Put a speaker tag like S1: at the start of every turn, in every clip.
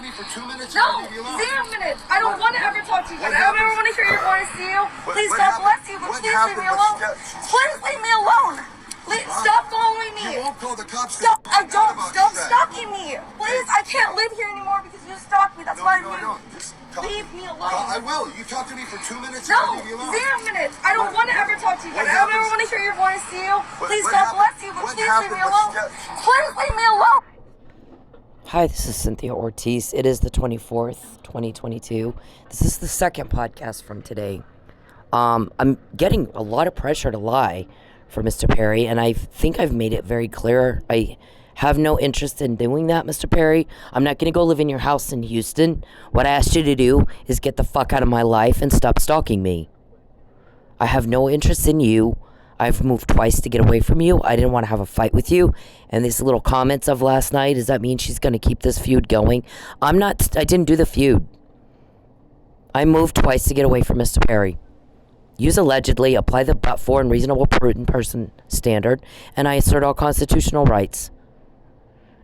S1: me for 2 minutes?
S2: No, 0 minutes. I don't want to ever talk to you. I don't ever want to hear your voice, you. Please, God bless you, but please leave me alone. Please leave me alone. Please stop following me.
S1: You won't call the cops.
S2: Stop. I don't. Stop stalking me. Please, I can't live here anymore because you stalked me. That's why I'm here. Leave me alone.
S1: I will. You talk to me for 2 minutes.
S2: No, 0 minutes. I don't want to ever talk to you. I don't ever want to hear your voice, you. Please, God bless you, but please leave me alone. Please leave me alone.
S3: Hi, this is Cynthia Ortiz. It is the 24th, 2022. This is the second podcast from today. I'm getting a lot of pressure to lie for Mr. Perry, and I think I've made it very clear. I have no interest in doing that, Mr. Perry. I'm not going to go live in your house in Houston. What I asked you to do is get the fuck out of my life and stop stalking me. I have no interest in you. I've moved twice to get away from you. I didn't want to have a fight with you. And these little comments of last night, does that mean she's going to keep this feud going? I didn't do the feud. I moved twice to get away from Mr. Perry. Use allegedly, apply the but-for and reasonable prudent person standard, and I assert all constitutional rights.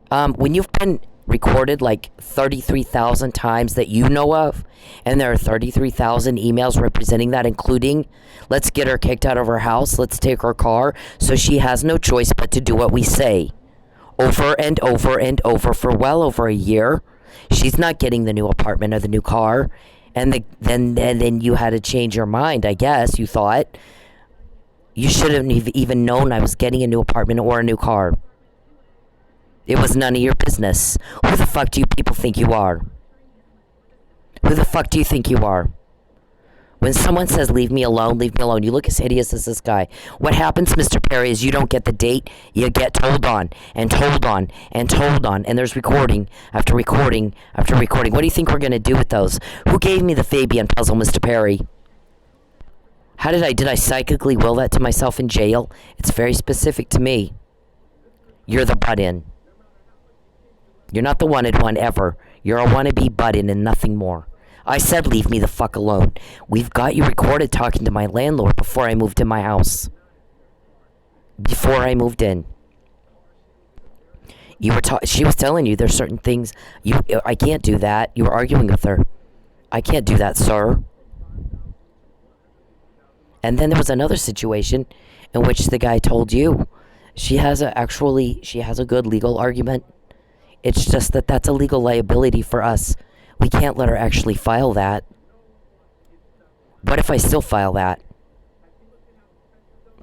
S3: When you've been recorded like 33,000 times that you know of, and there are 33,000 emails representing that, including, let's get her kicked out of her house, let's take her car, so she has no choice but to do what we say. Over and over and over for well over a year. She's not getting the new apartment or the new car. And then you had to change your mind, I guess. You thought. You shouldn't have even known I was getting a new apartment or a new car. It was none of your business. Who the fuck do you people think you are? Who the fuck do you think you are? When someone says, leave me alone, you look as hideous as this guy. What happens, Mr. Perry, is you don't get the date, you get told on, and told on, and told on, and there's recording, after recording, after recording. What do you think we're going to do with those? Who gave me the Fabian puzzle, Mr. Perry? How did I psychically will that to myself in jail? It's very specific to me. You're the butt-in. You're not the wanted one ever. You're a wannabe butt-in and nothing more. I said leave me the fuck alone. We've got you recorded talking to my landlord before I moved in my house. Before I moved in. She was telling you there's certain things I can't do that. You were arguing with her. I can't do that, sir. And then there was another situation in which the guy told you she has a good legal argument. It's just that that's a legal liability for us. We can't let her actually file that. What if I still file that?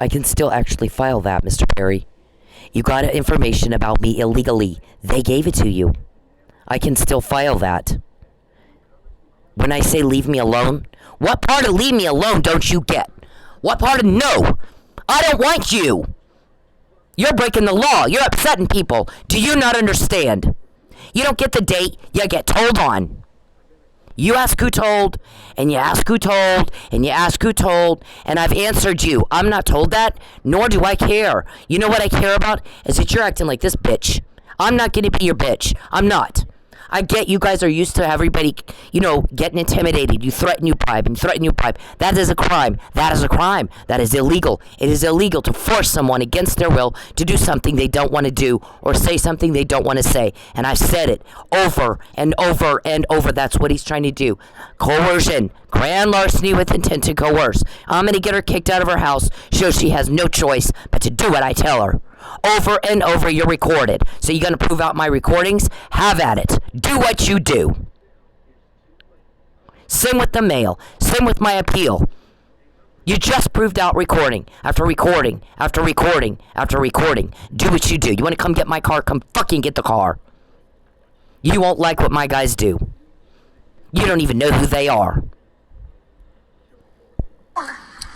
S3: I can still actually file that, Mr. Perry. You got information about me illegally. They gave it to you. I can still file that. When I say leave me alone, what part of leave me alone don't you get? What part of no? I don't want you. You're breaking the law. You're upsetting people. Do you not understand? You don't get the date. You get told on. You ask who told, and you ask who told, and you ask who told, and I've answered you. I'm not told that, nor do I care. You know what I care about? Is that you're acting like this bitch. I'm not going to be your bitch. I'm not. I get you guys are used to everybody, getting intimidated. You threaten, you bribe, and threaten, you bribe. That is a crime. That is a crime. That is illegal. It is illegal to force someone against their will to do something they don't want to do or say something they don't want to say. And I've said it over and over and over. That's what he's trying to do. Coercion. Grand larceny with intent to coerce. I'm going to get her kicked out of her house. Show she has no choice but to do what I tell her. Over and over, you're recorded. So you're going to prove out my recordings? Have at it. Do what you do. Same with the mail. Same with my appeal. You just proved out recording after recording after recording after recording. Do what you do. You want to come get my car? Come fucking get the car. You won't like what my guys do. You don't even know who they are.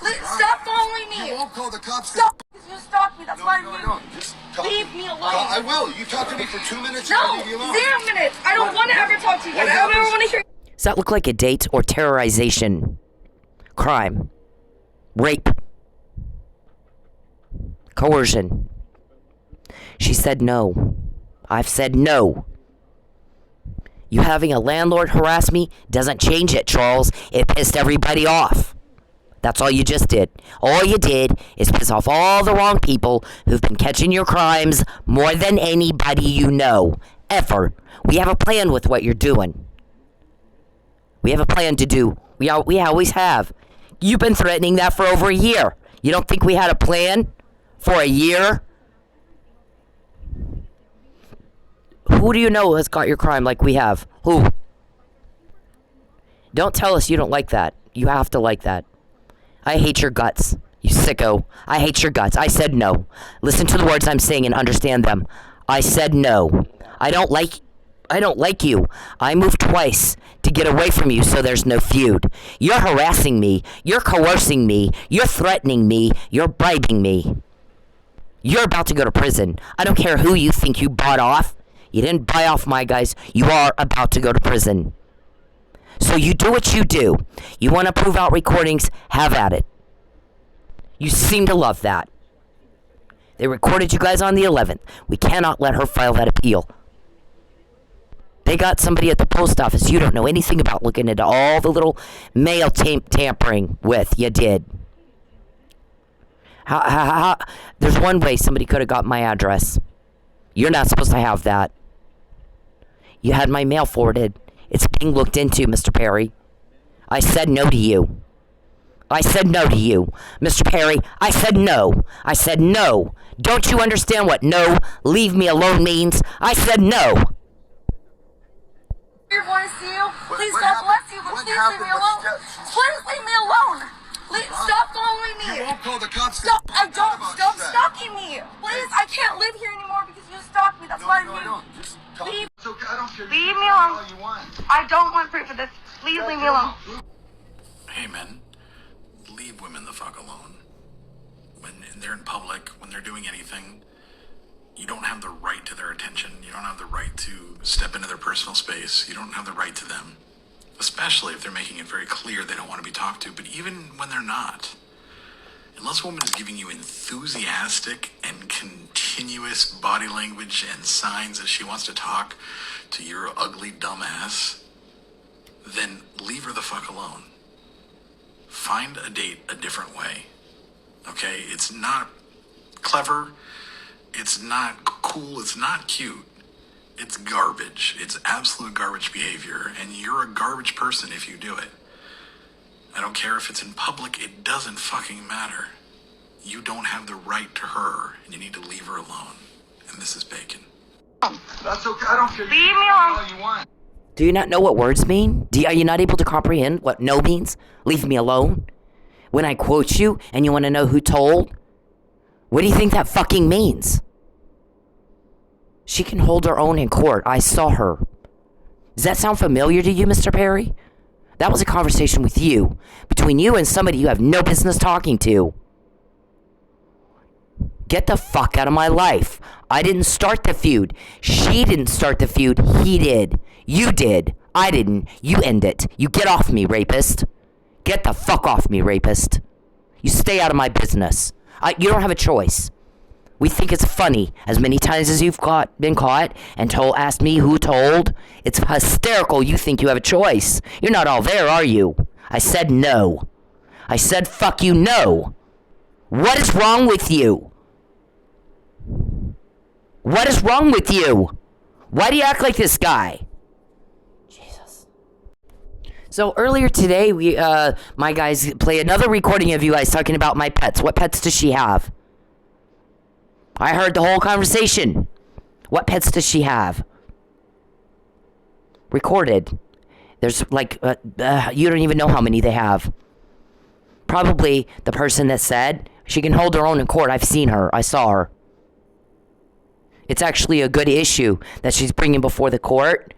S2: Stop following me.
S1: You won't call the cops.
S2: Stop. You stalked me. That's why I'm here. Leave me alone.
S1: I will. You talk to me for 2 minutes.
S2: No, 0 minutes. I don't want to ever talk to you. I don't ever want to hear.
S3: Does that look like a date or terrorization? Crime. Rape. Coercion. She said no. I've said no. You having a landlord harass me doesn't change it, Charles. It pissed everybody off. That's all you just did. All you did is piss off all the wrong people who've been catching your crimes more than anybody you know. ever. We have a plan with what you're doing. We have a plan to do. We always have. You've been threatening that for over a year. You don't think we had a plan for a year? Who do you know has got your crime like we have? Who? Don't tell us you don't like that. You have to like that. I hate your guts, you sicko. I hate your guts. I said no. Listen to the words I'm saying and understand them. I said no. I don't like you. I moved twice to get away from you so there's no feud. You're harassing me. You're coercing me. You're threatening me. You're bribing me. You're about to go to prison. I don't care who you think you bought off. You didn't buy off my guys. You are about to go to prison. So you do what you do. You want to prove out recordings? Have at it. You seem to love that. They recorded you guys on the 11th. We cannot let her file that appeal. They got somebody at the post office you don't know anything about looking into all the little mail tampering with. You did. There's one way somebody could have got my address. You're not supposed to have that. You had my mail forwarded. It's being looked into, Mr. Perry. I said no to you. I said no to you. Mr. Perry, I said no. I said no. Don't you understand what no, leave me alone means? I said no.
S2: Your voice, you. Please,
S1: What
S2: God
S1: happened?
S2: bless you, but
S1: What
S2: please leave
S1: happened?
S2: me alone. Please leave me alone. Stop following me.
S1: You won't call the cops.
S2: Stop. I don't.
S1: About
S2: Stop
S1: that.
S2: stalking me. Please, I can't live here anymore because you stalked me. That's
S1: No,
S2: why I
S1: no,
S2: moved.
S1: no. Just talk.
S2: Leave.
S1: It's okay. I don't care.
S2: Leave
S1: You
S2: me
S1: can
S2: alone.
S1: all you want.
S2: I don't want proof of this. Please leave me alone.
S4: Hey men, leave women the fuck alone. When they're in public, when they're doing anything, you don't have the right to their attention. You don't have the right to step into their personal space. You don't have the right to them. Especially if they're making it very clear they don't want to be talked to. But even when they're not, unless a woman is giving you enthusiastic and continuous body language and signs that she wants to talk to your ugly dumbass, then leave her the fuck alone. Find a date a different way. Okay? It's not clever. It's not cool. It's not cute. It's garbage. It's absolute garbage behavior. And you're a garbage person if you do it. I don't care if it's in public. It doesn't fucking matter. You don't have the right to her. And you need to leave her alone. And this is bacon.
S1: That's okay. I don't care.
S2: Leave me
S1: You can
S2: alone.
S1: all you want.
S3: Do you not know what words mean? Are you not able to comprehend what no means? Leave me alone? When I quote you and you want to know who told? What do you think that fucking means? She can hold her own in court. I saw her. Does that sound familiar to you, Mr. Perry? That was a conversation with you. Between you and somebody you have no business talking to. Get the fuck out of my life. I didn't start the feud. She didn't start the feud. He did. You did. I didn't. You end it. You get off me, rapist. Get the fuck off me, rapist. You stay out of my business. You don't have a choice. We think it's funny. As many times as you've been caught and asked me who told, it's hysterical you think you have a choice. You're not all there, are you? I said no. I said fuck you, no. What is wrong with you? What is wrong with you? Why do you act like this guy? Jesus. So earlier today, my guys play another recording of you guys talking about my pets. What pets does she have? I heard the whole conversation. What pets does she have? Recorded. There's like, you don't even know how many they have. Probably the person that said she can hold her own in court. I've seen her. I saw her. It's actually a good issue that she's bringing before the court.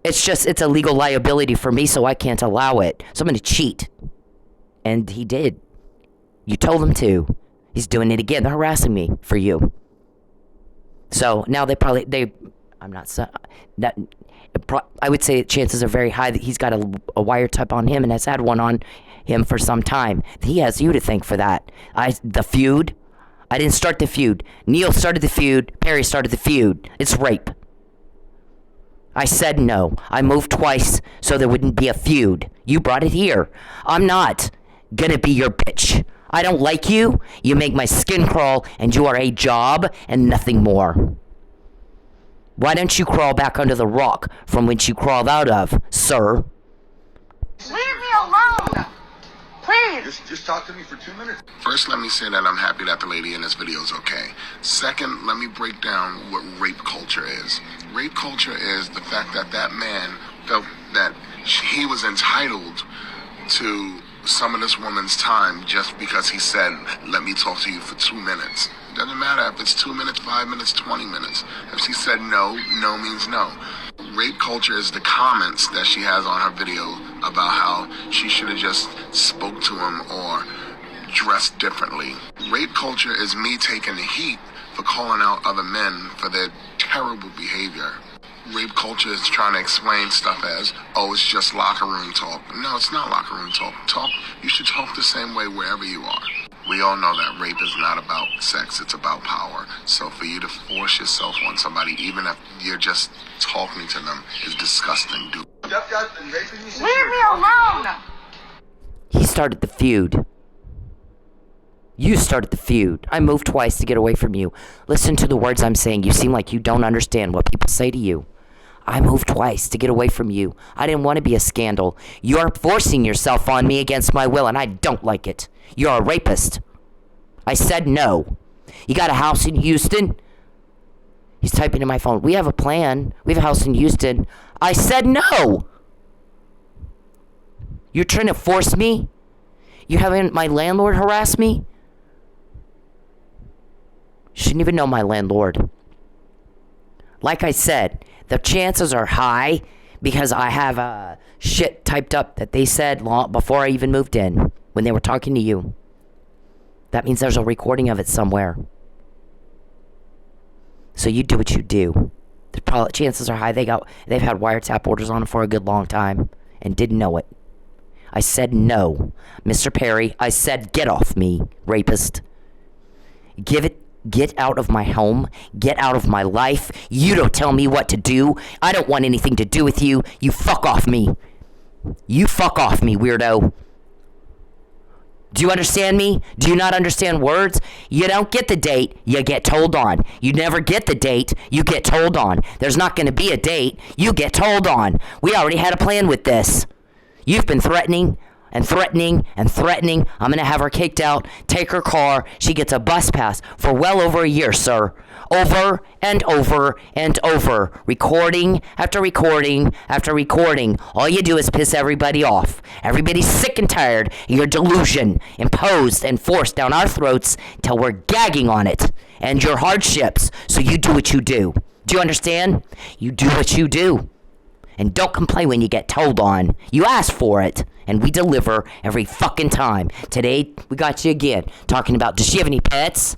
S3: It's a legal liability for me, so I can't allow it. So I'm going to cheat. And he did. You told him to. He's doing it again. They're harassing me for you. So now I would say chances are very high that he's got a wiretap on him and has had one on him for some time. He has you to thank for that. The feud. I didn't start the feud. Neil started the feud. Perry started the feud. It's rape. I said no. I moved twice so there wouldn't be a feud. You brought it here. I'm not gonna be your bitch. I don't like you. You make my skin crawl, and you are a job and nothing more. Why don't you crawl back under the rock from which you crawled out of, sir?
S2: Leave me alone! Please!
S1: Just talk to me for 2 minutes.
S5: First, let me say that I'm happy that the lady in this video is okay. Second, let me break down what rape culture is. Rape culture is the fact that that man felt that he was entitled to some of this woman's time just because he said, let me talk to you for 2 minutes. Doesn't matter if it's 2 minutes, 5 minutes, 20 minutes. If she said no, no means no. Rape culture is the comments that she has on her video about how she should have just spoke to him or dressed differently. Rape culture is me taking the heat for calling out other men for their terrible behavior. Rape culture is trying to explain stuff as, oh, it's just locker room talk. No, it's not locker room talk. You should talk the same way wherever you are. We all know that rape is not about sex, it's about power. So for you to force yourself on somebody, even if you're just talking to them, is disgusting, dude.
S1: That guy's been raping me since
S2: Leave
S1: you
S2: me
S1: were 12 years old.
S2: alone!
S3: He started the feud. You started the feud. I moved twice to get away from you. Listen to the words I'm saying. You seem like you don't understand what people say to you. I moved twice to get away from you. I didn't want to be a scandal. You're forcing yourself on me against my will, and I don't like it. You're a rapist. I said no. You got a house in Houston? He's typing in my phone. We have a plan. We have a house in Houston. I said no. You're trying to force me? You're having my landlord harass me? Shouldn't even know my landlord. Like I said, the chances are high because I have shit typed up that they said long before I even moved in when they were talking to you. That means there's a recording of it somewhere. So you do what you do. The chances are high they've had wiretap orders on them for a good long time and didn't know it. I said no. Mr. Perry, I said get off me, rapist. Get out of my home. Get out of my life. You don't tell me what to do. I don't want anything to do with you. You fuck off me. You fuck off me, weirdo. Do you understand me? Do you not understand words? You don't get the date, you get told on. You never get the date, you get told on. There's not going to be a date, you get told on. We already had a plan with this. You've been threatening and threatening and threatening. I'm going to have her kicked out, take her car. She gets a bus pass for well over a year, sir. Over and over and over. Recording after recording after recording. All you do is piss everybody off. Everybody's sick and tired of your delusion imposed and forced down our throats till we're gagging on it. And your hardships. So you do what you do. Do you understand? You do what you do. And don't complain when you get told on. You ask for it. And we deliver every fucking time. Today, we got you again. Talking about, does she have any pets?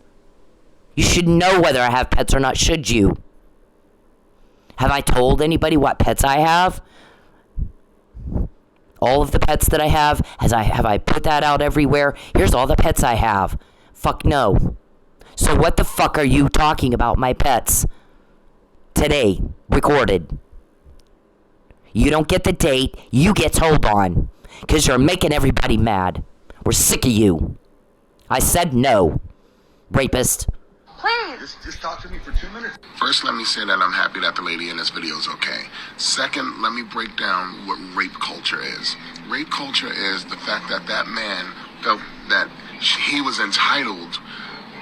S3: You should know whether I have pets or not, should you? Have I told anybody what pets I have? All of the pets that I have, have I put that out everywhere? Here's all the pets I have. Fuck no. So what the fuck are you talking about my pets? Today, recorded. You don't get the date, you get told on. Because you're making everybody mad. We're sick of you. I said no. Rapist.
S2: Please!
S1: Just talk to me for 2 minutes.
S5: First, let me say that I'm happy that the lady in this video is okay. Second, let me break down what rape culture is. Rape culture is the fact that that man felt that he was entitled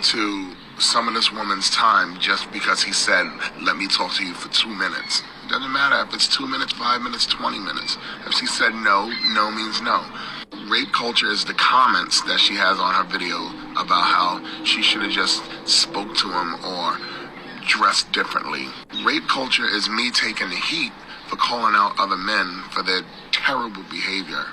S5: to some of this woman's time just because he said, let me talk to you for 2 minutes. Doesn't matter if it's 2 minutes, 5 minutes, 20 minutes. If she said no, no means no. Rape culture is the comments that she has on her video about how she should have just spoke to him or dressed differently. Rape culture is me taking the heat for calling out other men for their terrible behavior.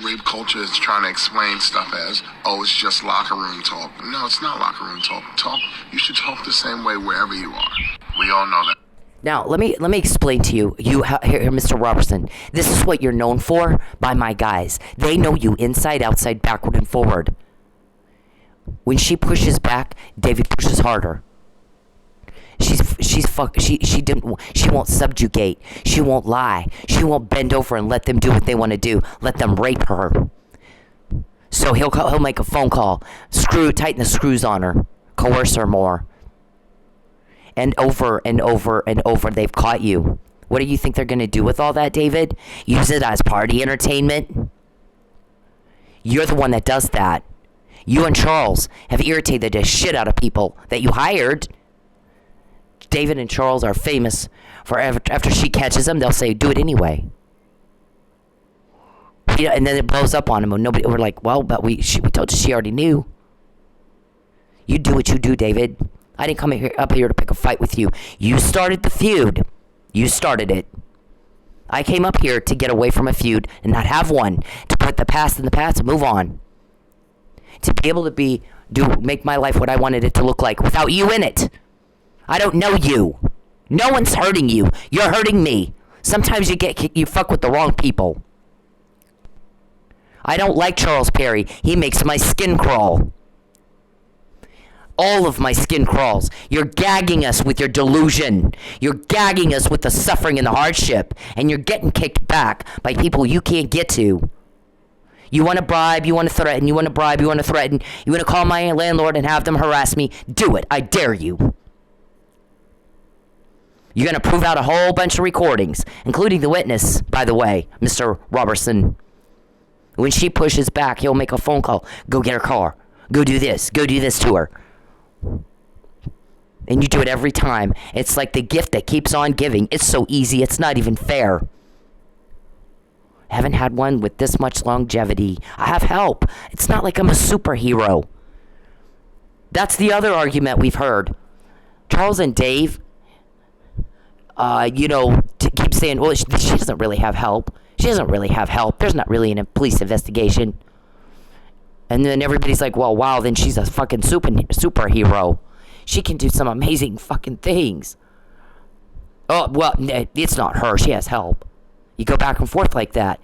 S5: Rape culture is trying to explain stuff as, oh, it's just locker room talk. No, it's not locker room talk. You should talk the same way wherever you are. We all know that.
S3: Now, let me explain to you, here, Mr. Robertson. This is what you're known for by my guys. They know you inside, outside, backward, and forward. When she pushes back, David pushes harder. She won't subjugate. She won't lie. She won't bend over and let them do what they want to do. Let them rape her. So he'll make a phone call, tighten the screws on her, coerce her more. and over and over and over they've caught you. What do you think they're going to do with all that, David? Use it as party entertainment? You're the one that does that. You and Charles have irritated the shit out of people that you hired. David and Charles are famous for after she catches them, they'll say, do it anyway. And then it blows up on them. And we're like, well, but we told you she already knew. You do what you do, David. I didn't come up here to pick a fight with you. You started the feud. You started it. I came up here to get away from a feud and not have one. To put the past in the past and move on. To be able to make my life what I wanted it to look like without you in it. I don't know you. No one's hurting you. You're hurting me. Sometimes you fuck with the wrong people. I don't like Charles Perry. He makes my skin crawl. All of my skin crawls. You're gagging us with your delusion. You're gagging us with the suffering and the hardship. And you're getting kicked back by people you can't get to. You want to bribe, you want to threaten, you want to bribe, you want to threaten. You want to call my landlord and have them harass me. Do it. I dare you. You're going to prove out a whole bunch of recordings, including the witness, by the way, Mr. Robertson. When she pushes back, he'll make a phone call. Go get her car. Go do this. Go do this to her. And you do it every time. It's like the gift that keeps on giving. It's so easy, it's not even fair. Haven't had one with this much longevity. I have help. It's not like I'm a superhero. That's the other argument we've heard. Charles and Dave, keep saying, well, she doesn't really have help. She doesn't really have help. There's not really a police investigation. And then everybody's like, well, wow, then she's a fucking superhero. She can do some amazing fucking things. Oh, well, it's not her. She has help. You go back and forth like that.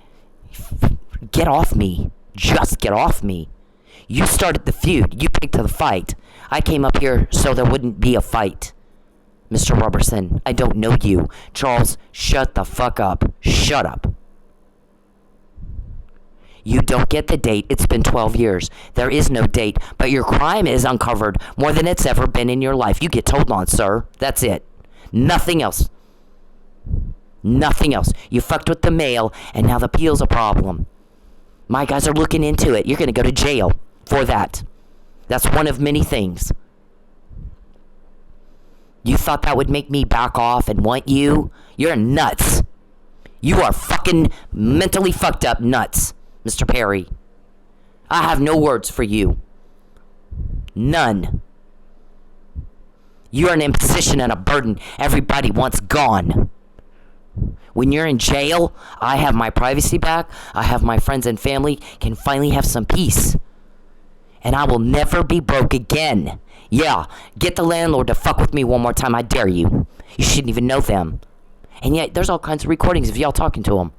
S3: Get off me. Just get off me. You started the feud. You picked the fight. I came up here so there wouldn't be a fight. Mr. Robertson, I don't know you. Charles, shut the fuck up. Shut up. You don't get the date. It's been 12 years. There is no date, but your crime is uncovered more than it's ever been in your life. You get told on, sir. That's it. Nothing else. Nothing else. You fucked with the mail, and now the appeal's a problem. My guys are looking into it. You're going to go to jail for that. That's one of many things. You thought that would make me back off and want you? You're nuts. You are fucking mentally fucked up nuts, Mr. Perry. I have no words for you. None. You are an imposition and a burden everybody wants gone. When you're in jail, I have my privacy back. I have my friends and family can finally have some peace. And I will never be broke again. Yeah, get the landlord to fuck with me one more time. I dare you. You shouldn't even know them. And yet, there's all kinds of recordings of y'all talking to them.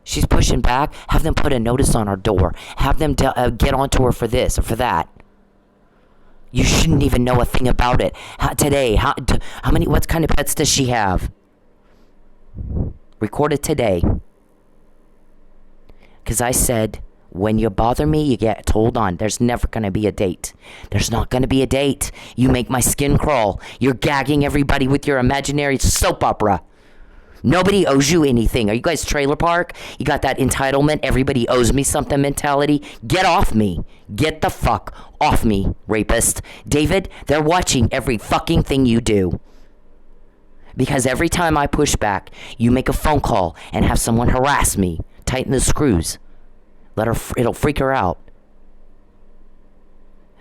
S3: She's pushing back. Have them put a notice on her door. Have them get onto her for this or for that. You shouldn't even know a thing about it. What kind of pets does she have? Record it today. Because I said, when you bother me, you get told on. There's never going to be a date. There's not going to be a date. You make my skin crawl. You're gagging everybody with your imaginary soap opera. Nobody owes you anything. Are you guys trailer park? You got that entitlement, everybody owes me something mentality? Get off me. Get the fuck off me, rapist. David, they're watching every fucking thing you do. Because every time I push back, you make a phone call and have someone harass me. Tighten the screws. It'll freak her out.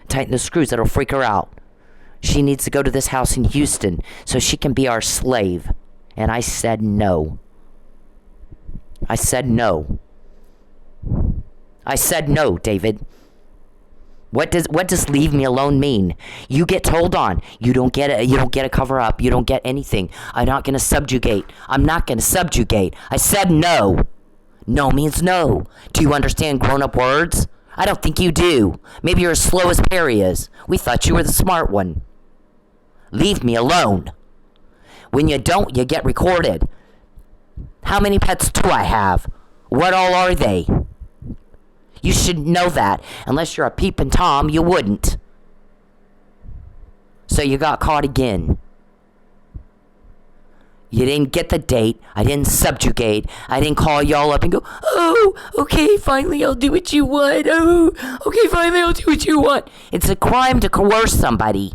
S3: Tighten the screws, it'll freak her out. She needs to go to this house in Houston so she can be our slave. And I said no. I said no. I said no, David. What does leave me alone mean? You get told on. You don't get a cover up. You don't get anything. I'm not going to subjugate. I'm not going to subjugate. I said no. No means no. Do you understand grown-up words? I don't think you do. Maybe you're as slow as Perry is. We thought you were the smart one. Leave me alone. When you don't, you get recorded. How many pets do I have? What all are they? You should know that. Unless you're a peeping Tom, you wouldn't. So So you got caught again. You didn't get the date. I didn't subjugate. I didn't call y'all up and go, oh, okay, finally I'll do what you want. Oh, okay, finally I'll do what you want. It's a crime to coerce somebody.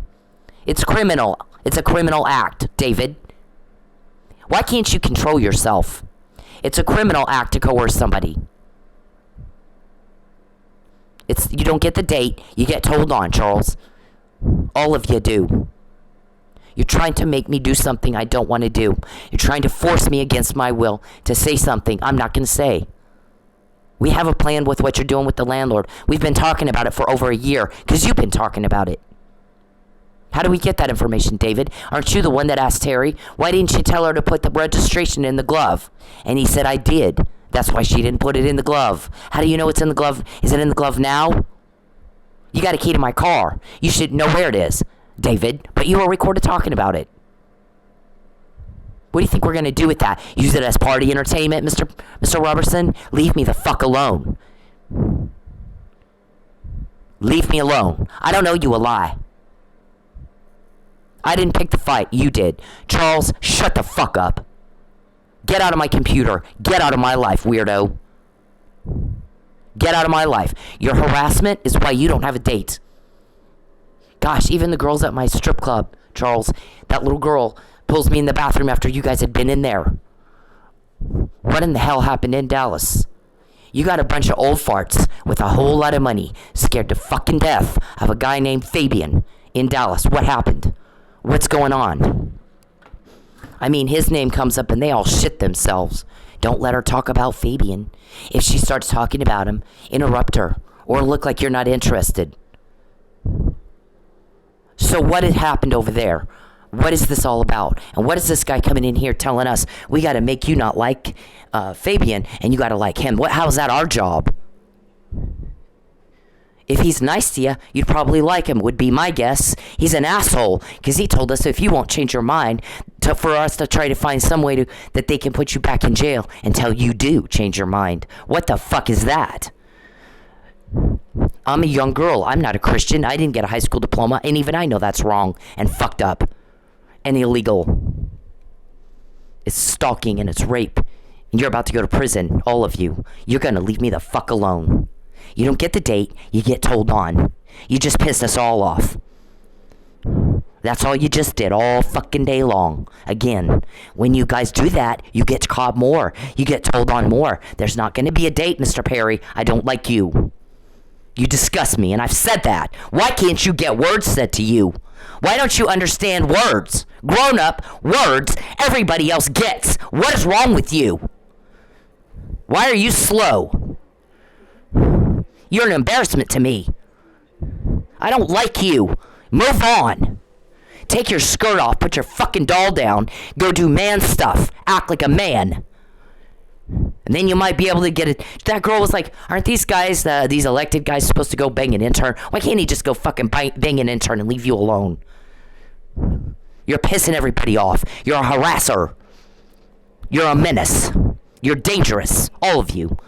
S3: It's criminal. It's a criminal act, David. Why can't you control yourself? It's a criminal act to coerce somebody. You don't get the date. You get told on, Charles. All of you do. You're trying to make me do something I don't want to do. You're trying to force me against my will to say something I'm not going to say. We have a plan with what you're doing with the landlord. We've been talking about it for over a year because you've been talking about it. How do we get that information, David? Aren't you the one that asked Terry? Why didn't you tell her to put the registration in the glove? And he said, I did. That's why she didn't put it in the glove. How do you know it's in the glove? Is it in the glove now? You got a key to my car. You should know where it is, David, but you were recorded talking about it. What do you think we're going to do with that? Use it as party entertainment, Mr. Robertson? Leave me the fuck alone. Leave me alone. I don't know you a lie. I didn't pick the fight. You did. Charles, shut the fuck up. Get out of my computer. Get out of my life, weirdo. Get out of my life. Your harassment is why you don't have a date. Gosh, even the girls at my strip club, Charles, that little girl pulls me in the bathroom after you guys had been in there. What in the hell happened in Dallas? You got a bunch of old farts with a whole lot of money, scared to fucking death of a guy named Fabian in Dallas. What happened? What's going on? I mean, his name comes up and they all shit themselves. Don't let her talk about Fabian. If she starts talking about him, interrupt her or look like you're not interested. So what had happened over there? What is this all about? And what is this guy coming in here telling us? We got to make you not like Fabian and you got to like him. How's that our job? If he's nice to you, you'd probably like him, would be my guess. He's an asshole, because he told us if you won't change your mind, for us to try to find some way that they can put you back in jail until you do change your mind. What the fuck is that? I'm a young girl. I'm not a Christian. I didn't get a high school diploma, and even I know that's wrong and fucked up and illegal. It's stalking and it's rape, and you're about to go to prison, all of you. You're gonna leave me the fuck alone. You don't get the date, you get told on. You just pissed us all off. That's all you just did all fucking day long. Again, when you guys do that, you get caught more. You get told on more. There's not going to be a date, Mr. Perry. I don't like you. You disgust me, and I've said that. Why can't you get words said to you? Why don't you understand words? Grown up, words everybody else gets. What is wrong with you? Why are you slow? You're an embarrassment to me. I don't like you. Move on. Take your skirt off, put your fucking doll down, go do man stuff, act like a man. And then you might be able to get it. That girl was like, aren't these guys, these elected guys, supposed to go bang an intern? Why can't he just go fucking bang an intern and leave you alone? You're pissing everybody off. You're a harasser. You're a menace. You're dangerous. All of you.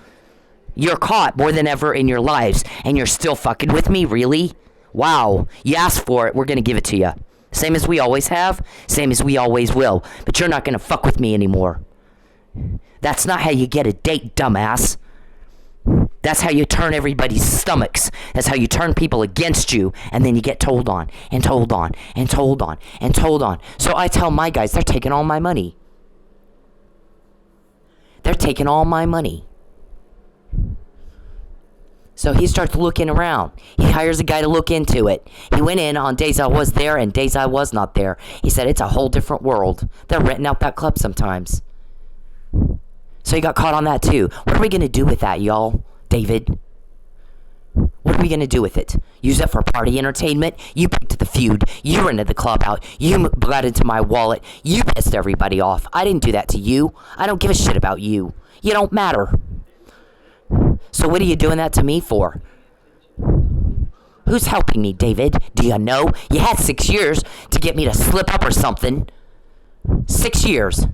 S3: You're caught more than ever in your lives, and you're still fucking with me, really? Wow. You asked for it, we're gonna give it to you. Same as we always have, same as we always will. But you're not gonna fuck with me anymore. That's not how you get a date, dumbass. That's how you turn everybody's stomachs. That's how you turn people against you, and then you get told on, and told on, and told on, and told on. So I tell my guys, they're taking all my money. They're taking all my money. So he starts looking around. He hires a guy to look into it. He went in on days I was there and days I was not there. He said it's a whole different world. They're renting out that club sometimes. So he got caught on that too. What are we going to do with that, y'all? David? What are we going to do with it? Use it for party entertainment? You picked the feud. You rented the club out. You got into my wallet. You pissed everybody off. I didn't do that to you. I don't give a shit about you. You don't matter. So what are you doing that to me for? Who's helping me, David? Do you know? You had 6 years to get me to slip up or something. 6 years.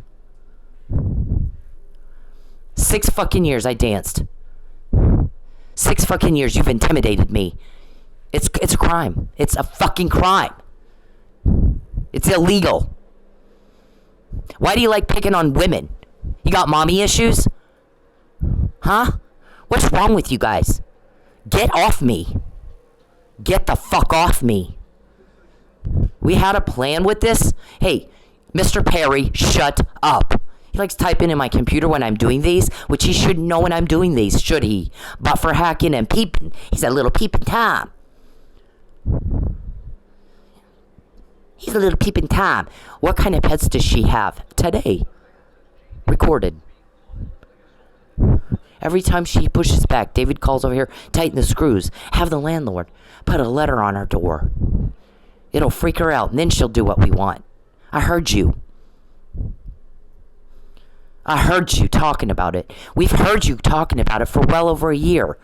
S3: 6 fucking years I danced. 6 fucking years you've intimidated me. It's a crime. It's a fucking crime. It's illegal. Why do you like picking on women? You got mommy issues? Huh? What's wrong with you guys? Get off me. Get the fuck off me. We had a plan with this? Hey, Mr. Perry, shut up. He likes typing in my computer when I'm doing these, which he shouldn't know when I'm doing these, should he? But for hacking and peeping, he's a little peeping Tom. He's a little peeping Tom. What kind of pets does she have today? Recorded. Every time she pushes back, David calls over here, tighten the screws, have the landlord put a letter on her door. It'll freak her out, and then she'll do what we want. I heard you. I heard you talking about it. We've heard you talking about it for well over a year.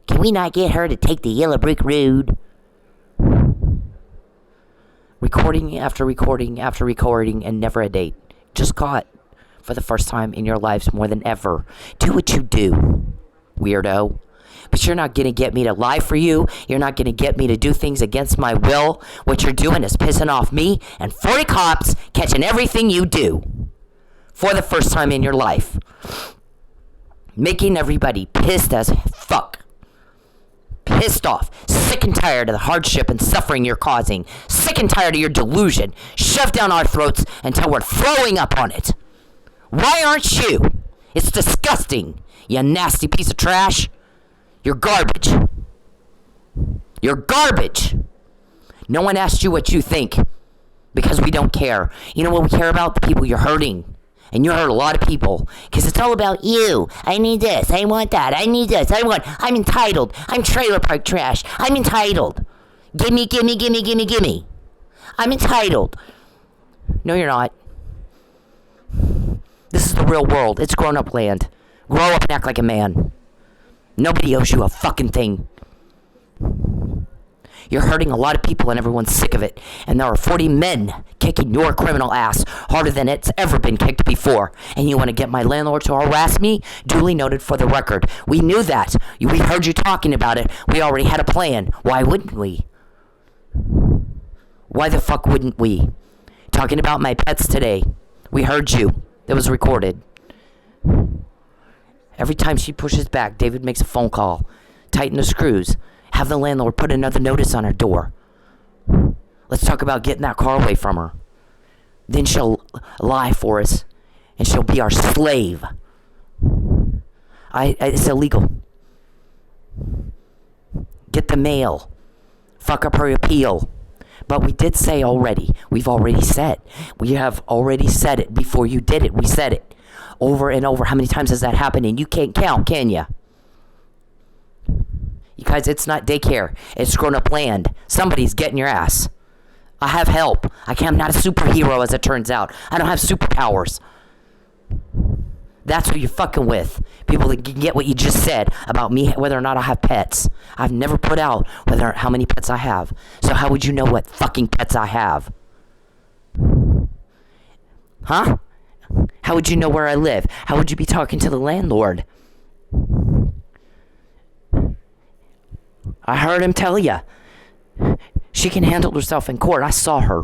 S3: Can we not get her to take the yellow brick road? Recording after recording after recording and never a date. Just caught for the first time in your lives more than ever. Do what you do, weirdo. But you're not going to get me to lie for you. You're not going to get me to do things against my will. What you're doing is pissing off me and 40 cops catching everything you do. For the first time in your life. Making everybody pissed as fuck. Pissed off. Sick and tired of the hardship and suffering you're causing. Sick and tired of your delusion. Shoved down our throats until we're throwing up on it. Why aren't you? It's disgusting. You nasty piece of trash. You're garbage. You're garbage. No one asked you what you think. Because we don't care. You know what we care about? The people you're hurting. And you hurt a lot of people. Because it's all about you. I need this. I want that. I need this. I'm entitled. I'm trailer park trash. I'm entitled. Gimme, gimme, gimme, gimme, gimme. I'm entitled. No, you're not. This is the real world. It's grown-up land. Grow up and act like a man. Nobody owes you a fucking thing. You're hurting a lot of people and everyone's sick of it. And there are 40 men kicking your criminal ass harder than it's ever been kicked before. And you want to get my landlord to harass me? Duly noted for the record. We knew that. We heard you talking about it. We already had a plan. Why wouldn't we? Why the fuck wouldn't we? Talking about my pets today. We heard you. It was recorded. Every time she pushes back, David makes a phone call. Tighten the screws. Have the landlord put another notice on her door. Let's talk about getting that car away from her. Then she'll lie for us. And she'll be our slave. It's illegal. Get the mail. Fuck up her appeal. But we did say already. We've already said. We have already said it before you did it. We said it. Over and over. How many times has that happened? And you can't count, can you? You guys, it's not daycare. It's grown-up land. Somebody's getting your ass. I have help. I'm not a superhero, as it turns out. I don't have superpowers. That's who you're fucking with. People that can get what you just said about me, whether or not I have pets. I've never put out how many pets I have. So how would you know what fucking pets I have? Huh? How would you know where I live? How would you be talking to the landlord? I heard him tell ya. She can handle herself in court. I saw her.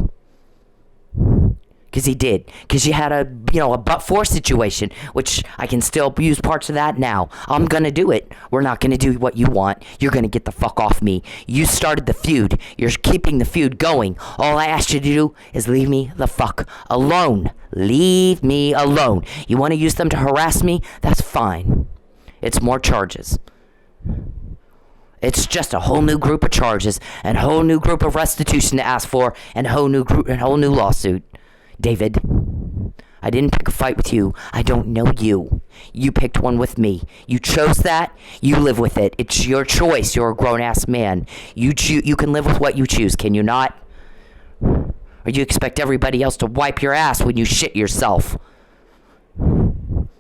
S3: Because he did. Because you had a but-for situation, which I can still use parts of that now. I'm going to do it. We're not going to do what you want. You're going to get the fuck off me. You started the feud. You're keeping the feud going. All I asked you to do is leave me the fuck alone. Leave me alone. You want to use them to harass me? That's fine. It's more charges. It's just a whole new group of charges and a whole new group of restitution to ask for and a whole new lawsuit. David, I didn't pick a fight with you. I don't know you. You picked one with me. You chose that. You live with it. It's your choice. You're a grown-ass man. You can live with what you choose, can you not? Or you expect everybody else to wipe your ass when you shit yourself?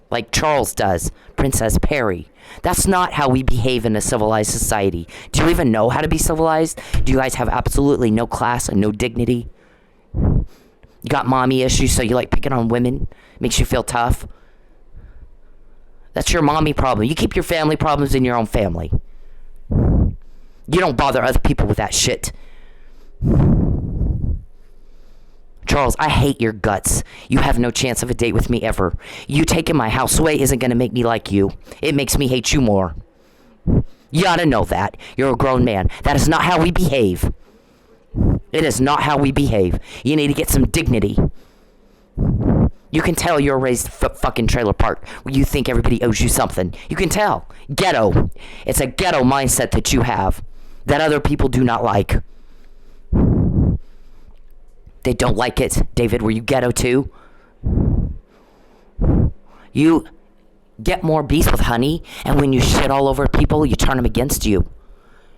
S3: Like Charles does, Princess Perry. That's not how we behave in a civilized society. Do you even know how to be civilized? Do you guys have absolutely no class and no dignity? You got mommy issues, so you like picking on women? Makes you feel tough? That's your mommy problem. You keep your family problems in your own family. You don't bother other people with that shit. Charles, I hate your guts. You have no chance of a date with me ever. You taking my house away isn't going to make me like you. It makes me hate you more. You ought to know that. You're a grown man. That is not how we behave. It is not how we behave. You need to get some dignity. You can tell you're raised fucking trailer park where you think everybody owes you something. You can tell. Ghetto. It's a ghetto mindset that you have that other people do not like. They don't like it. David, were you ghetto too? You get more beef with honey, and when you shit all over people, you turn them against you.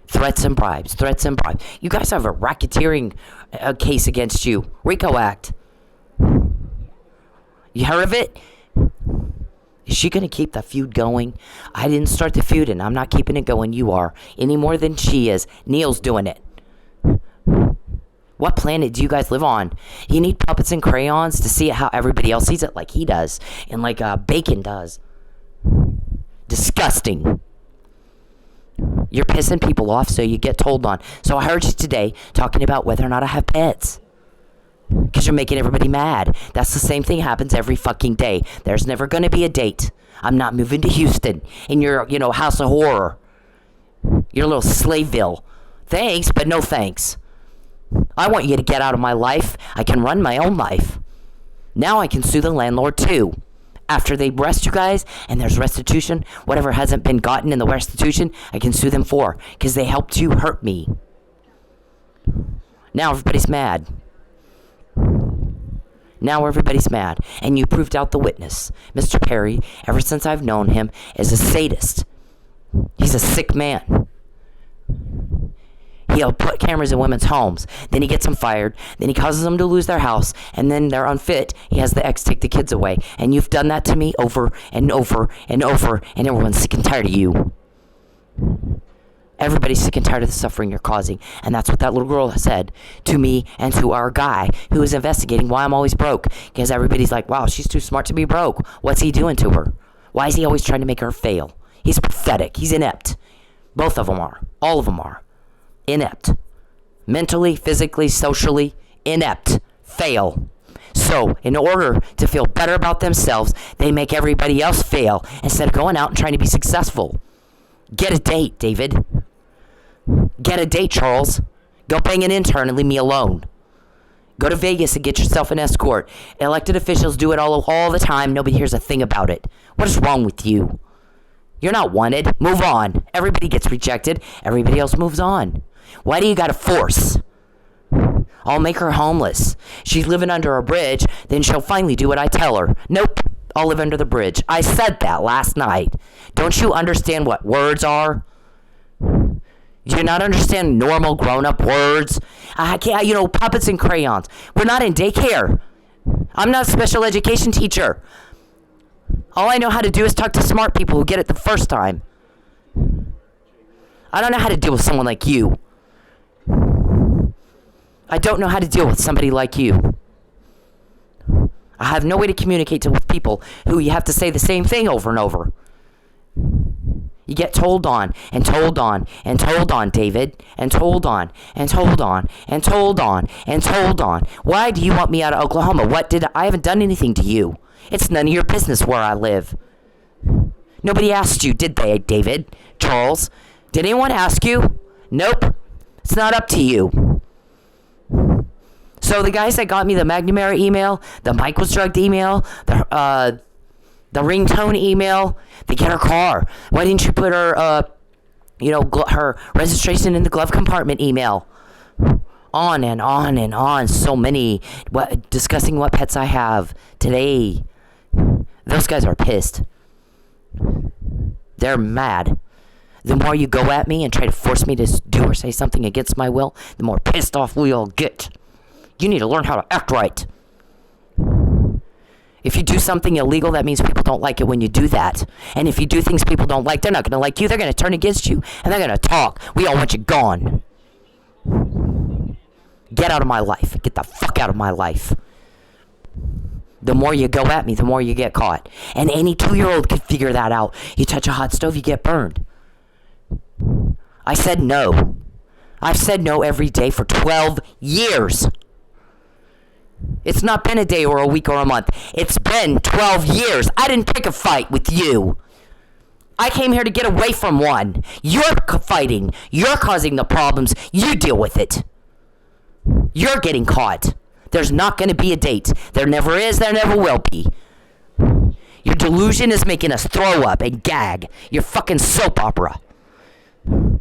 S3: Threats and bribes. Threats and bribes. You guys have a racketeering case against you. RICO Act. You heard of it? Is she going to keep the feud going? I didn't start the feud, and I'm not keeping it going. You are. Any more than she is. Neil's doing it. What planet do you guys live on? You need puppets and crayons to see it how everybody else sees it, like he does. And like Bacon does. Disgusting. You're pissing people off, so you get told on. So I heard you today talking about whether or not I have pets. Because you're making everybody mad. That's the same thing happens every fucking day. There's never going to be a date. I'm not moving to Houston in your, house of horror. Your little Slaveville. Thanks, but no thanks. I want you to get out of my life. I can run my own life. Now I can sue the landlord too. After they arrest you guys and there's restitution, whatever hasn't been gotten in the restitution, I can sue them for. Because they helped you hurt me. Now everybody's mad. Now everybody's mad. And you proved out the witness. Mr. Perry, ever since I've known him, is a sadist. He's a sick man. He'll put cameras in women's homes. Then he gets them fired. Then he causes them to lose their house. And then they're unfit. He has the ex take the kids away. And you've done that to me over and over and over. And everyone's sick and tired of you. Everybody's sick and tired of the suffering you're causing. And that's what that little girl said to me and to our guy who is investigating why I'm always broke. Because everybody's like, wow, she's too smart to be broke. What's he doing to her? Why is he always trying to make her fail? He's pathetic. He's inept. Both of them are. All of them are. Inept. Mentally, physically, socially, inept. Fail. So, in order to feel better about themselves, they make everybody else fail instead of going out and trying to be successful. Get a date, David. Get a date, Charles. Go bang an intern and leave me alone. Go to Vegas and get yourself an escort. Elected officials do it all the time. Nobody hears a thing about it. What is wrong with you? You're not wanted. Move on. Everybody gets rejected. Everybody else moves on. Why do you gotta force? I'll make her homeless. She's living under a bridge, then she'll finally do what I tell her. Nope. I'll live under the bridge. I said that last night. Don't you understand what words are? Do you not understand normal grown-up words? I can't, puppets and crayons. We're not in daycare. I'm not a special education teacher. All I know how to do is talk to smart people who get it the first time. I don't know how to deal with someone like you. I don't know how to deal with somebody like you. I have no way to communicate with people who you have to say the same thing over and over. You get told on, and told on, and told on, David, and told on, and told on, and told on, and told on. Why do you want me out of Oklahoma? I haven't done anything to you. It's none of your business where I live. Nobody asked you, did they, David? Charles? Did anyone ask you? Nope. It's not up to you. So the guys that got me the McNamara email, the Mike was drugged email, the ringtone email, they get her car. Why didn't you put her, her registration in the glove compartment email? On and on and on. So many. Discussing what pets I have today. Those guys are pissed. They're mad. The more you go at me and try to force me to do or say something against my will, the more pissed off we all get. You need to learn how to act right. If you do something illegal, that means people don't like it when you do that. And if you do things people don't like, they're not going to like you. They're going to turn against you. And they're going to talk. We all want you gone. Get out of my life. Get the fuck out of my life. The more you go at me, the more you get caught. And any 2-year-old could figure that out. You touch a hot stove, you get burned. I said no. I've said no every day for 12 years. It's not been a day or a week or a month. It's been 12 years. I didn't pick a fight with you. I came here to get away from one. You're fighting. You're causing the problems. You deal with it. You're getting caught. There's not going to be a date. There never is. There never will be. Your delusion is making us throw up and gag. You're fucking soap opera.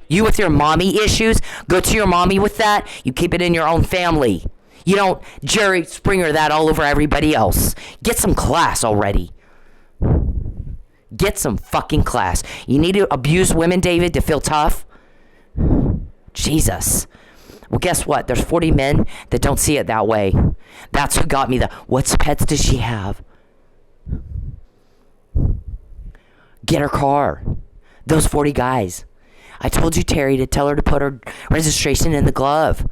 S3: You with your mommy issues, go to your mommy with that. You keep it in your own family. You don't Jerry Springer that all over everybody else. Get some class already. Get some fucking class. You need to abuse women, David, to feel tough? Jesus. Well, guess what? There's 40 men that don't see it that way. That's who got me the, what pets does she have? Get her car. Those 40 guys. I told you, Terry, to tell her to put her registration in the glove.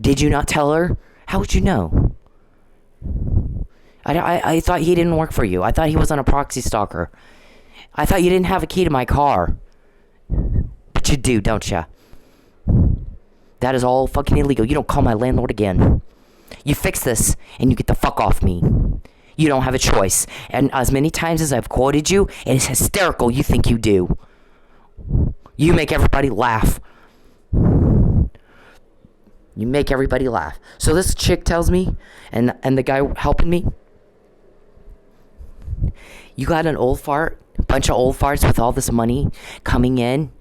S3: Did you not tell her? How would you know? I thought he didn't work for you. I thought he was on a proxy stalker. I thought you didn't have a key to my car. But you do, don't you? That is all fucking illegal. You don't call my landlord again. You fix this, and you get the fuck off me. You don't have a choice. And as many times as I've quoted you, it is hysterical you think you do. You make everybody laugh. You make everybody laugh. So this chick tells me, and the guy helping me, you got an old fart, a bunch of old farts with all this money coming in,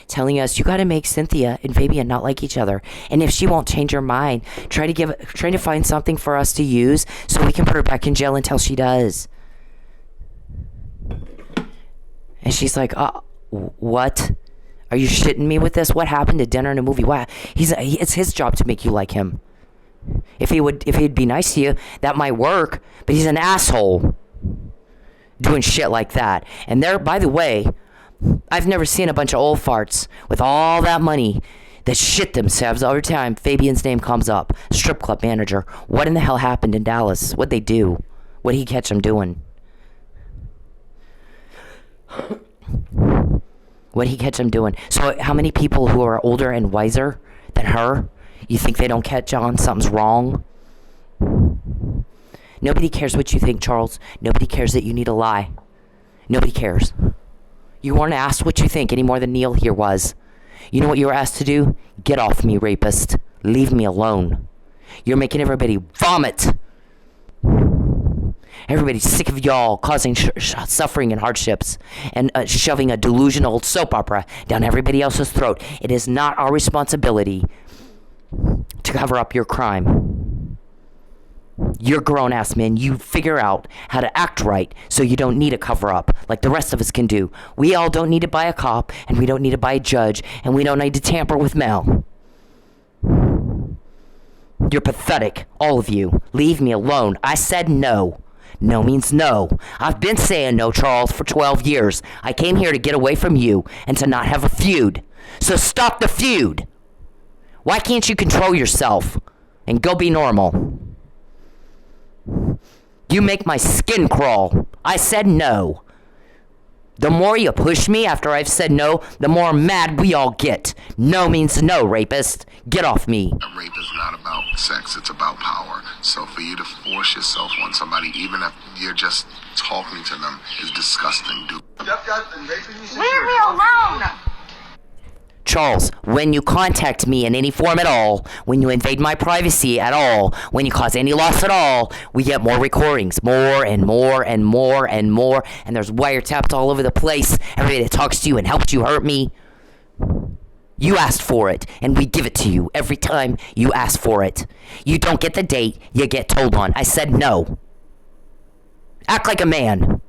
S3: telling us you got to make Cynthia and Fabian not like each other. And if she won't change her mind, try to find something for us to use so we can put her back in jail until she does. And she's like, what? Are you shitting me with this? What happened to dinner and a movie? Wow, it's his job to make you like him. If he'd be nice to you, that might work. But he's an asshole doing shit like that. And there, by the way, I've never seen a bunch of old farts with all that money that shit themselves every time Fabian's name comes up. Strip club manager. What in the hell happened in Dallas? What'd they do? What'd he catch them doing? What'd he catch them doing? So how many people who are older and wiser than her, you think they don't catch on something's wrong? Nobody cares what you think, Charles. Nobody cares that you need a lie. Nobody cares. You weren't asked what you think any more than Neil here was. You know what you were asked to do? Get off me, rapist. Leave me alone. You're making everybody vomit. Everybody's sick of y'all causing suffering and hardships and shoving a delusional soap opera down everybody else's throat. It is not our responsibility to cover up your crime. You're grown-ass men. You figure out how to act right so you don't need a cover-up like the rest of us can do. We all don't need to buy a cop, and we don't need to buy a judge, and we don't need to tamper with Mel. You're pathetic, all of you. Leave me alone. I said no. No means no. I've been saying no, Charles, for 12 years. I came here to get away from you and to not have a feud. So stop the feud. Why can't you control yourself and go be normal? You make my skin crawl. I said no. The more you push me after I've said no, the more mad we all get. No means no, rapist. Get off me.
S5: Rape is not about sex, it's about power. So for you to force yourself on somebody, even if you're just talking to them, is disgusting, dude.
S1: Jeff got been raping you since
S2: Leave
S1: you were
S2: me
S1: 12 years
S2: alone!
S1: old.
S3: Charles, when you contact me in any form at all, when you invade my privacy at all, when you cause any loss at all, we get more recordings, more and more and more and more, and there's wiretaps all over the place. Everybody that talks to you and helps you hurt me. You asked for it, and we give it to you every time you ask for it. You don't get the date, you get told on. I said no. Act like a man.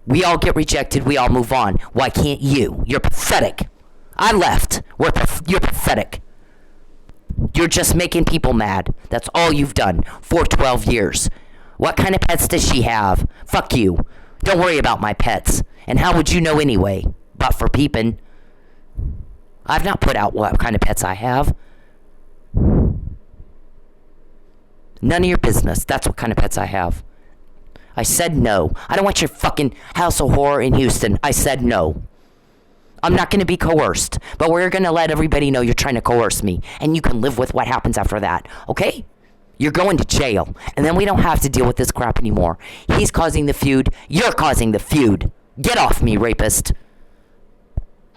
S3: We all get rejected. We all move on. Why can't you? You're pathetic. I left. You're pathetic. You're just making people mad. That's all you've done for 12 years. What kind of pets does she have? Fuck you. Don't worry about my pets. And how would you know anyway? But for peeping. I've not put out what kind of pets I have. None of your business. That's what kind of pets I have. I said no. I don't want your fucking house of horror in Houston. I said no. I'm not going to be coerced, but we're going to let everybody know you're trying to coerce me, and you can live with what happens after that, okay? You're going to jail, and then we don't have to deal with this crap anymore. He's causing the feud. You're causing the feud. Get off me, rapist.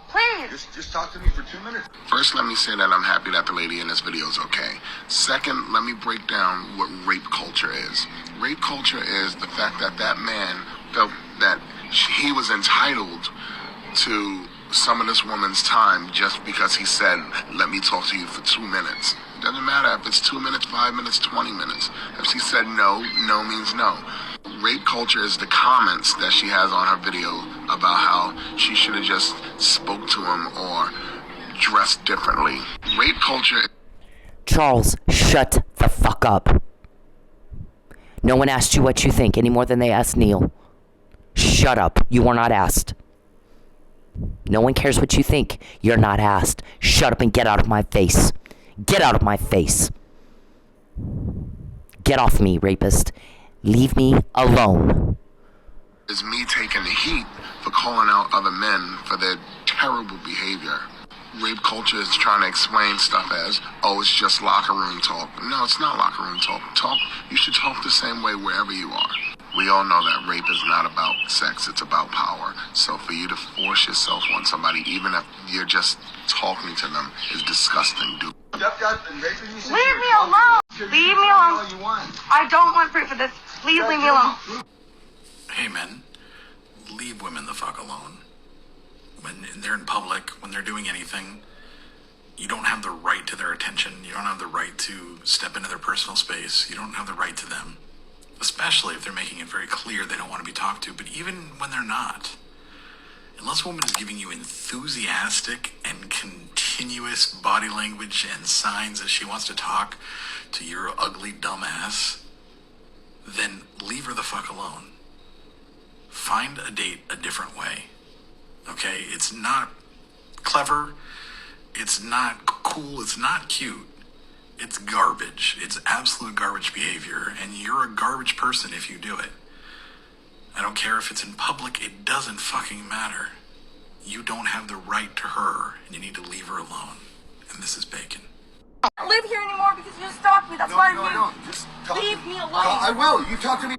S2: Please.
S1: Just talk to me for 2 minutes.
S5: First, let me say that I'm happy that the lady in this video is okay. Second, let me break down what rape culture is. Rape culture is the fact that that man felt that he was entitled to some of this woman's time just because he said, let me talk to you for 2 minutes. Doesn't matter if it's 2 minutes, 5 minutes, 20 minutes. If she said no, no means no. Rape culture is the comments that she has on her video about how she should have just spoke to him or dressed differently. Rape culture...
S3: Charles, shut the fuck up. No one asked you what you think any more than they asked Neil. Shut up. You were not asked. No one cares what you think. You're not asked. Shut up and get out of my face. Get out of my face. Get off me, rapist. Leave me alone.
S5: Is me taking the heat for calling out other men for their terrible behavior. Rape culture is trying to explain stuff as, oh, it's just locker room talk. No, it's not locker room talk. You should talk the same way wherever you are. We all know that rape is not about sex, it's about power. So for you to force yourself on somebody, even if you're just talking to them, is disgusting, dude.
S2: Leave me alone. Leave me alone. I don't want proof of this. Please leave me alone.
S4: Hey men, leave women the fuck alone. When they're in public, when they're doing anything, you don't have the right to their attention. You don't have the right to step into their personal space. You don't have the right to them. Especially if they're making it very clear they don't want to be talked to. But even when they're not, unless a woman is giving you enthusiastic and continuous body language and signs that she wants to talk to your ugly dumb ass, then leave her the fuck alone. Find a date a different way. Okay? It's not clever. It's not cool. It's not cute. It's garbage. It's absolute garbage behavior, and you're a garbage person if you do it. I don't care if it's in public, it doesn't fucking matter. You don't have the right to her, and you need to leave her alone. And this is bacon.
S2: I don't live here anymore because you stalked me. That's why I moved.
S1: Just
S2: leave me alone.
S1: I will. You talk to me.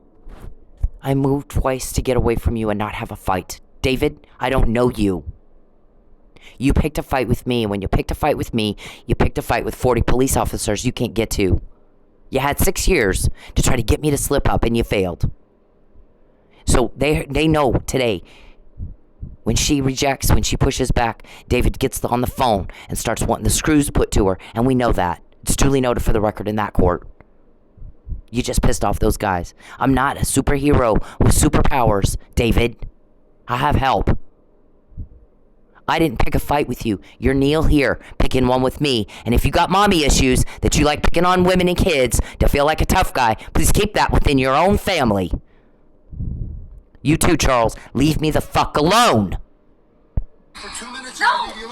S3: I moved twice to get away from you and not have a fight. David, I don't know you. You picked a fight with me, and when you picked a fight with me, you picked a fight with 40 police officers you can't get to. You had 6 years to try to get me to slip up, and you failed. So they know today, when she rejects, when she pushes back, David gets on the phone and starts wanting the screws put to her, and we know that. It's duly noted for the record in that court. You just pissed off those guys. I'm not a superhero with superpowers, David. I have help. I didn't pick a fight with you. You're Neil here, picking one with me. And if you got mommy issues that you like picking on women and kids to feel like a tough guy, please keep that within your own family. You too, Charles. Leave me the fuck alone.
S1: For 2 minutes.
S2: No, 0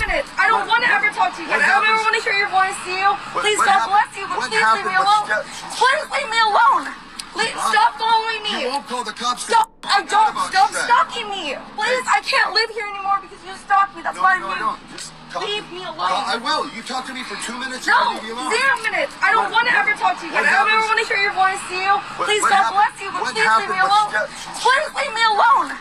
S2: minutes. I don't want to ever talk to you. I don't ever want to hear your voice, Neil. Please, God bless you, but please leave me alone. Please leave me alone. Stop following me.
S1: You won't call the cops.
S2: Stop. I don't. Stop stalking me. Please, I can't live here anymore because you stalked me. That's why I moved.
S1: Just talk.
S2: Leave me alone.
S1: I will. You talk to me for 2 minutes.
S2: No,
S1: Leave me alone.
S2: 0 minutes. I don't want to ever talk to you. I don't ever want to hear your voice, Neil. Please, God bless you, but please leave me alone. Please leave me alone.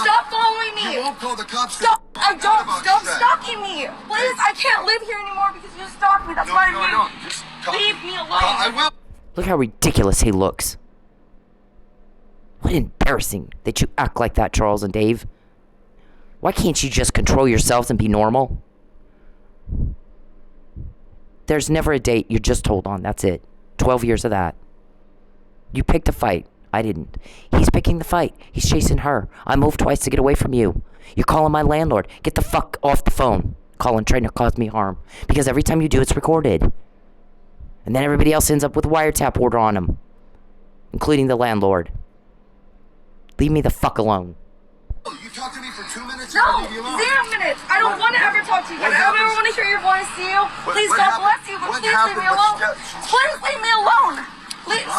S2: Stop following me.
S1: You won't call the cops.
S2: Stop. I don't. Stop stalking me. Please, I can't live here anymore because you stalked me. That's why I moved.
S1: Just talk.
S2: Leave me alone.
S1: I will.
S3: Look how ridiculous he looks. What embarrassing that you act like that, Charles and Dave. Why can't you just control yourselves and be normal? There's never a date. You're just told on. That's it. 12 years of that. You picked a fight. I didn't. He's picking the fight. He's chasing her. I moved twice to get away from you. You're calling my landlord. Get the fuck off the phone. Calling, trying to cause me harm. Because every time you do, it's recorded. And then everybody else ends up with a wiretap order on them. Including the landlord. Leave me the fuck alone.
S1: You talk to me for 2 minutes.
S2: No, 0 minutes. I don't want to ever talk to you. I don't ever want to hear your voice, Neil. Please, God bless you, but please leave me alone. Please leave me alone.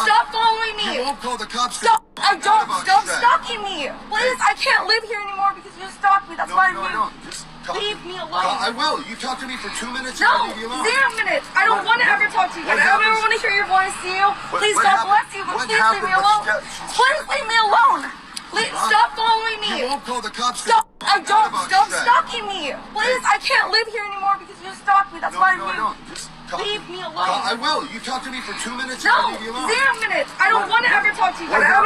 S2: Stop following me.
S1: You won't call the cops.
S2: Stop. I don't. Stop stalking me. Please, I can't live here anymore because you stalked me. That's why I moved.
S1: Just talk.
S2: Leave me alone.
S1: I will. You talk to me for 2 minutes?
S2: No,
S1: I'll leave you alone.
S2: 0 minutes. I don't want to ever talk to you again. I don't ever want to hear your voice, you. Please,
S1: what
S2: God
S1: happened?
S2: bless you, but
S1: What
S2: please leave me
S1: happened?
S2: alone.
S1: What she-
S2: Please leave me alone. Stop following me.
S1: You won't call the cops.
S2: Stop. I don't.
S1: About
S2: Stop
S1: that.
S2: stalking me. Please, I can't live here anymore because you stalked me. That's why I moved.
S1: No. Just talk.
S2: Leave me alone.
S1: I will. You talk to me for 2 minutes.
S2: No,
S1: I'll leave you alone.
S2: 0 minutes. I don't want to ever talk to you again. I don't